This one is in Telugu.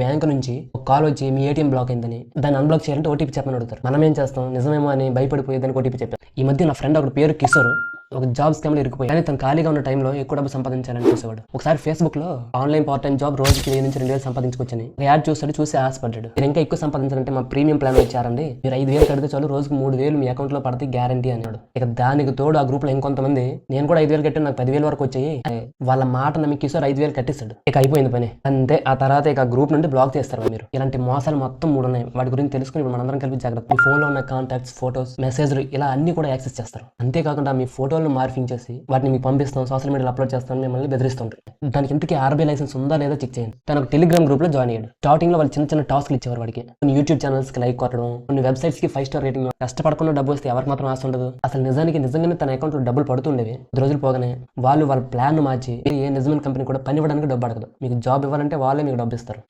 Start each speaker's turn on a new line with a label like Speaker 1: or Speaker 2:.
Speaker 1: బ్యాంక్ నుంచి ఒక కాల్ వచ్చి మీ ఏటీఎం బ్లాక్ అయిందని, దాన్ని అన్బ్లాక్ చేయాలంటే ఓటీపీ చెప్పని అడుగుతారు. మనం ఏం చేస్తాం, నిజమేమో అని భయపడిపోయి దానికి ఓటీపీ చెప్పాం. ఈ మధ్య నా ఫ్రెండ్ ఒకటి పేరు కిషోర్ ఒక జాబ్ స్కామ్ లో ఇరుక్కుపోయి, కానీ తను ఖాళీగా ఉన్న టైంలో ఎక్కువ డబ్బు సంపాదించాలని చూసేవాడు. ఒకసారి ఫేస్బుక్ లో ఆన్లైన్ పార్ట్ టైం జాబ్ రోజుకి 1000 నుంచి 2000 సంపాదించుకొచ్చని ఒక యాడ్ చూసి ఆశపడ్డాడు. మీరు ఇంకా ఎక్కువ సంపాదించాలంటే మా ప్రీమియం ప్లాన్ ఇచ్చారండి, మీరు 5000 కడితే చాలు రోజుకు 3000 మీ అకౌంట్ లో పడితే గ్యారంటీ అన్నాడు. ఇక దానికి తోడు ఆ గ్రూప్ లో ఇంకొంతమంది నేను కూడా 5000 కట్టి నాకు 10,000 వరకు వచ్చాయి, వాళ్ళ మాట నమ్మి కిషోర్ 5000 కట్టిస్తాడు. ఇక అయిపోయింది పని అంతే. ఆ తర్వాత ఇక గ్రూప్ నుండి బ్లాక్ చేస్తారు. మీరు ఇలాంటి మోసాలు మొత్తం 3 ఉన్నాయి. వాటి గురించి తెలుసుకుని మనందరం కలిపి జాగ్రత్త. మీ ఫోన్ లో ఉన్న కాంటాక్ట్స్, ఫోటోస్, మెసేజ్లు ఇలా అన్ని కూడా యాక్సెస్ చేస్తారు. అంతేకాకుండా మీ ఫోటోలను మార్ఫింగ్ చేసి వాటిని మీకు పంపిస్తాం, సోషల్ మీడియాలో అప్లోడ్ చేస్తాం, మిమ్మల్ని బెదిరిస్తుంటారు. దానికి ఇంతకీ ఆర్బీఐ లైసెన్స్ ఉందా లేదా చెక్ చేయండి. తను ఒక టెలిగ్రామ్ గ్రూప్ లో జాయిన్ అయ్యాడు. స్టార్టింగ్ లో వాళ్ళు చిన్న చిన్న టాస్క్లు ఇచ్చేవారు. వాడికి కొన్ని యూట్యూబ్ ఛానల్స్ కి లైక్ కొట్టడం, కొన్ని వెబ్సైట్స్ కి 5 స్టార్ రేటింగ్. కష్టపడకుండా డబ్బు వస్తే ఎవరికి మాత్రం ఆశ ఉండదు. అసలు నిజంగానే తన అకౌంట్ లో డబ్బులు పడుతుండేవి. 10 రోజులు పోగానే వాళ్ళ ప్లాన్ మార్చి ఏ నిజమైన కంపెనీ కూడా పని ఇవ్వడానికి డబ్బు అడగదు. మీకు జాబ్ ఇవ్వాలంటే వాళ్ళే మీకు డబ్బు ఇస్తారు.